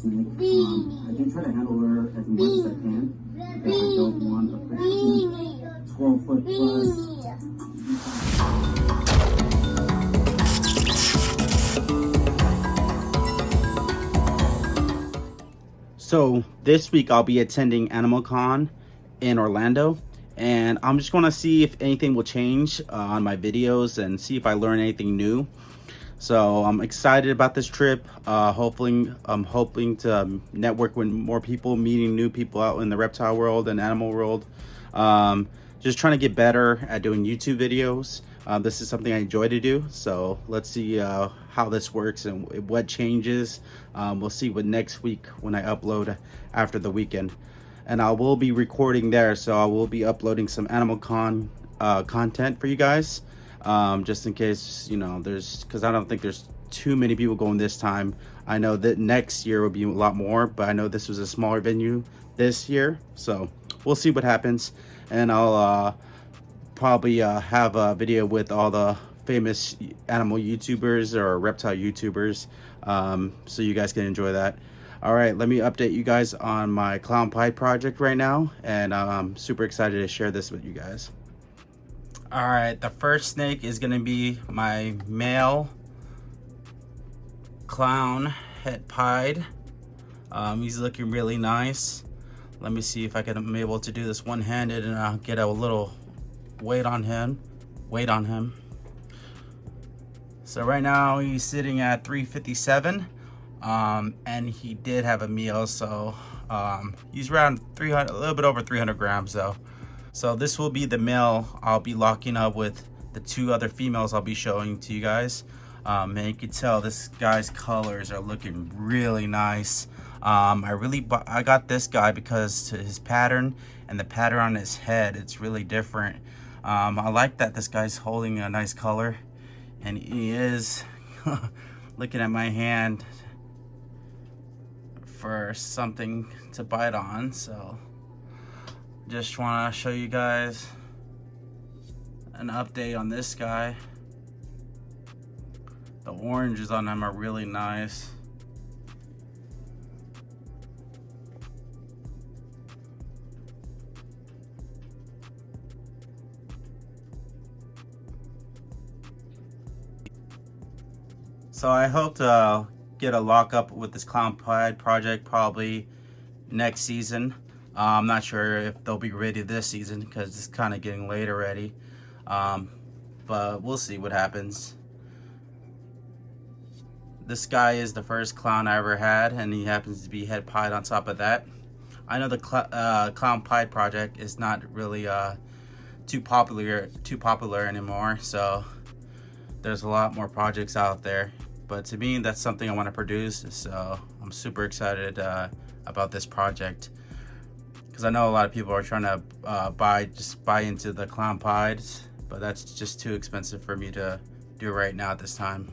snake. I do try to handle her as much as I can because I don't want a freaking 12-foot plus. So this week I'll be attending AnimalCon in Orlando, and I'm just going to see if anything will change on my videos and see if I learn anything new. So I'm excited about this trip. I'm hoping to network with more people, meeting new people out in the reptile world and animal world. Just trying to get better at doing YouTube videos. This is something I enjoy to do. So let's see how this works and what changes. We'll see what next week when I upload after the weekend. And I will be recording there, so I will be uploading some AnimalCon content for you guys. Just in case, you know, because I don't think there's too many people going this time. I know that next year will be a lot more, but I know this was a smaller venue this year, so we'll see what happens. And I'll probably have a video with all the famous animal YouTubers or reptile YouTubers, so you guys can enjoy that. All right, let me update you guys on my clown pie project right now, and I'm super excited to share this with you guys. All right, the first snake is gonna be my male clown het pied. He's looking really nice. Let me see if I can be able to do this one-handed and I'll get a little weight on him. So right now he's sitting at 357, and he did have a meal, so he's around 300, a little bit over 300 grams though. So this will be the male. I'll be locking up with the two other females I'll be showing to you guys. And you can tell this guy's colors are looking really nice. I got this guy because to his pattern and the pattern on his head, it's really different. I like that this guy's holding a nice color, and he is looking at my hand for something to bite on. So just want to show you guys an update on this guy. The oranges on him are really nice. So I hope to get a lockup with this clown pie project probably next season. I'm not sure if they'll be ready this season because it's kind of getting late already. But we'll see what happens. This guy is the first clown I ever had, and he happens to be het pied on top of that. I know the clown pie project is not really too popular anymore, so there's a lot more projects out there. But to me, that's something I want to produce, so I'm super excited about this project. Because I know a lot of people are trying to buy into the clown pies, but that's just too expensive for me to do right now at this time.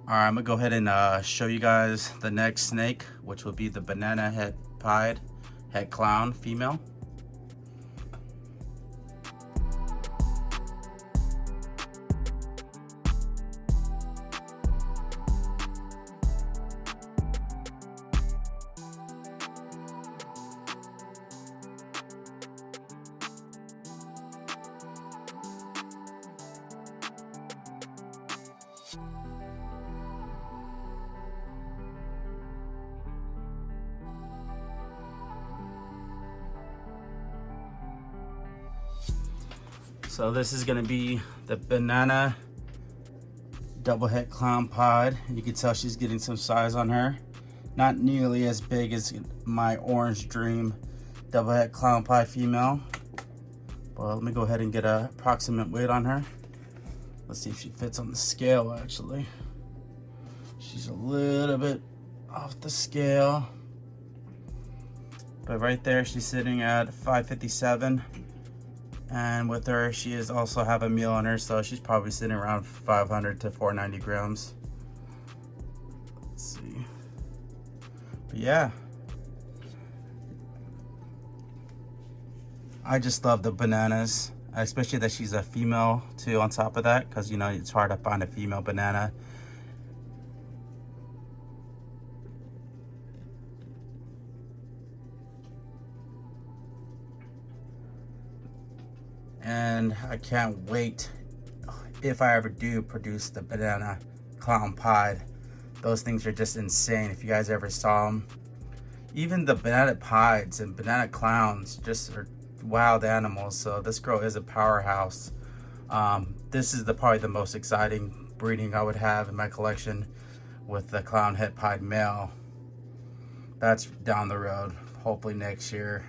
All right, I'm gonna go ahead and show you guys the next snake, which will be the banana het pied het clown female. So this is gonna be the banana double het clown pod. You can tell she's getting some size on her. Not nearly as big as my orange dream double het clown pie female. Well, let me go ahead and get an approximate weight on her. Let's see if she fits on the scale actually. She's a little bit off the scale. But right there, she's sitting at 557. And with her, she is also have a meal on her, so she's probably sitting around 500 to 490 grams. Let's see. But yeah. I just love the bananas, especially that she's a female too on top of that, because you know, it's hard to find a female banana. And I can't wait if I ever do produce the banana clown pied. Those things are just insane. If you guys ever saw them, even the banana pieds and banana clowns just are wild animals. So this girl is a powerhouse. This is probably the most exciting breeding I would have in my collection, with the clown het pied male. That's down the road, hopefully next year.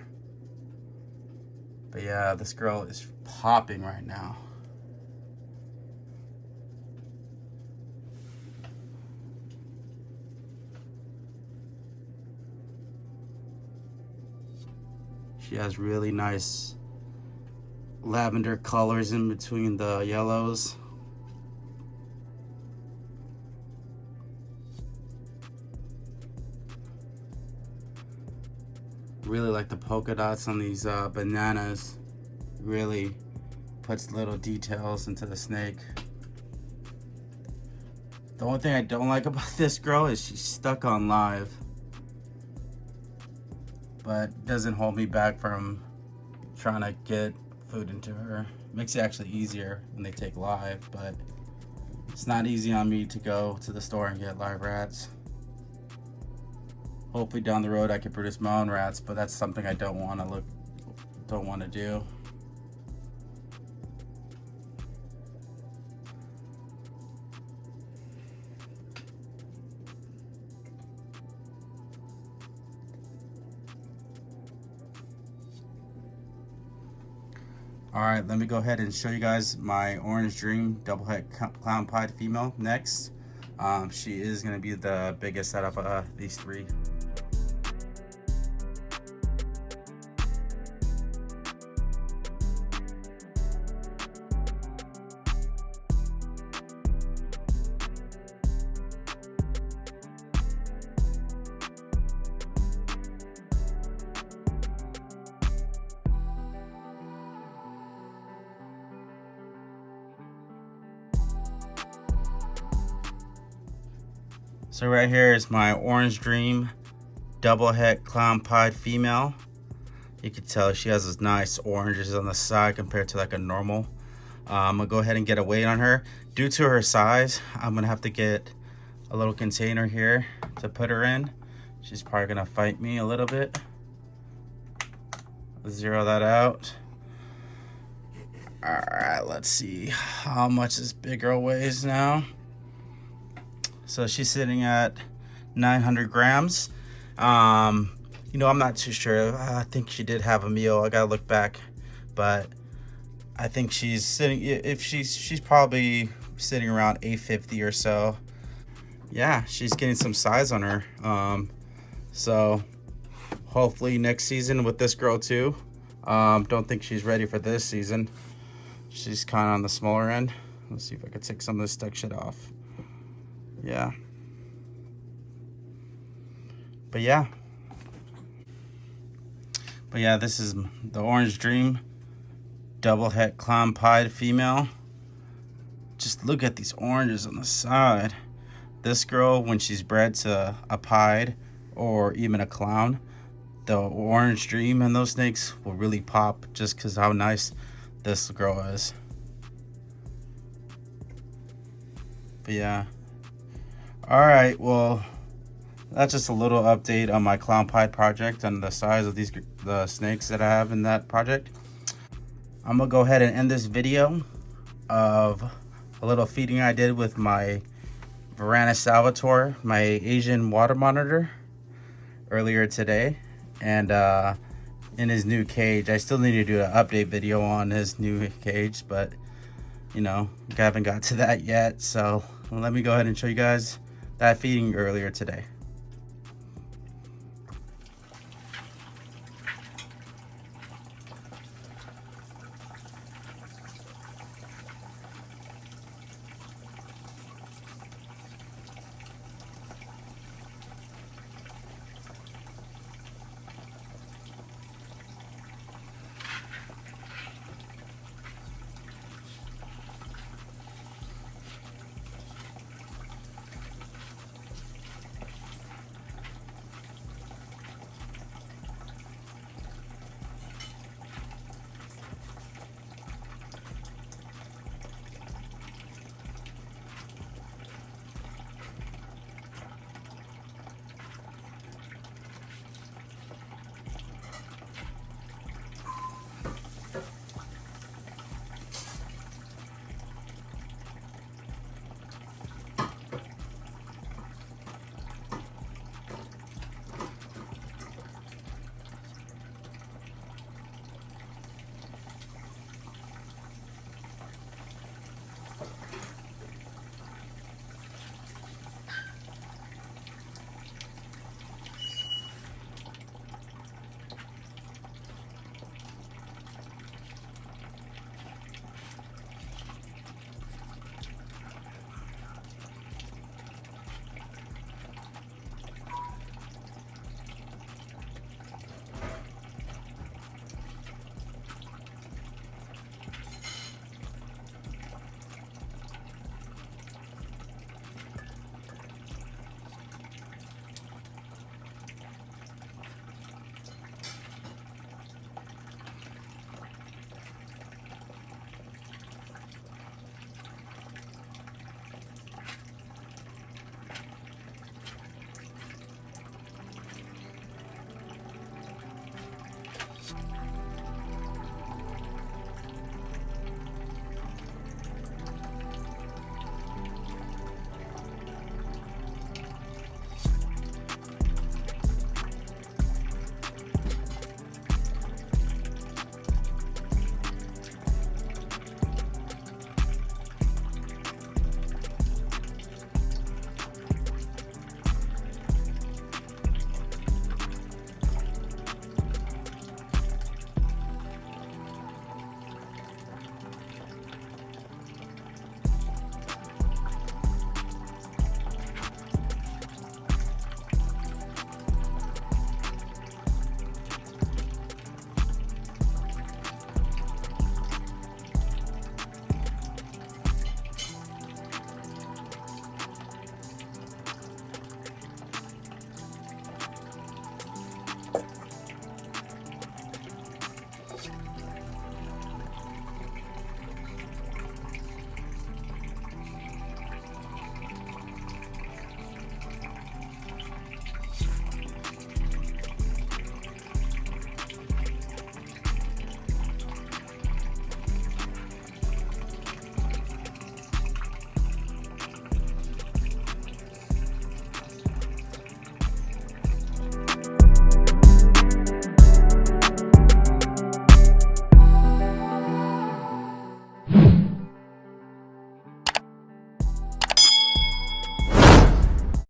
But yeah, this girl is popping right now. She has really nice lavender colors in between the yellows. Really like the polka dots on these bananas. Really puts little details into the snake. The only thing I don't like about this girl is she's stuck on live, but doesn't hold me back from trying to get food into her. Makes it actually easier when they take live, but it's not easy on me to go to the store and get live rats. Hopefully down the road I can produce my own rats, but that's something I don't want to do. All right, let me go ahead and show you guys my Orange Dream double het clown pied female next. She is going to be the biggest out of these three. So right here is my Orange Dream double het clown pied female. You can tell she has those nice oranges on the side compared to like a normal. I'm gonna go ahead and get a weight on her. Due to her size, I'm gonna have to get a little container here to put her in. She's probably gonna fight me a little bit. Zero that out. All right, let's see how much this big girl weighs now. So she's sitting at 900 grams. You know, I'm not too sure. I think she did have a meal. I gotta look back, but I think she's sitting. If she's probably sitting around 850 or so. Yeah, she's getting some size on her. So hopefully next season with this girl too. Don't think she's ready for this season. She's kind of on the smaller end. Let's see if I can take some of this stuck shit off. Yeah. But yeah, this is the Orange Dream double het clown pied female. Just look at these oranges on the side. This girl, when she's bred to a pied or even a clown, the Orange Dream and those snakes will really pop just because how nice this girl is. But yeah. All right, well, that's just a little update on my clown pied project and the size of the snakes that I have in that project. I'm gonna go ahead and end this video of a little feeding I did with my Varanus Salvatore, my Asian water monitor, earlier today, and in his new cage. I still need to do an update video on his new cage, but you know, I haven't got to that yet. So let me go ahead and show you guys that feeding earlier today.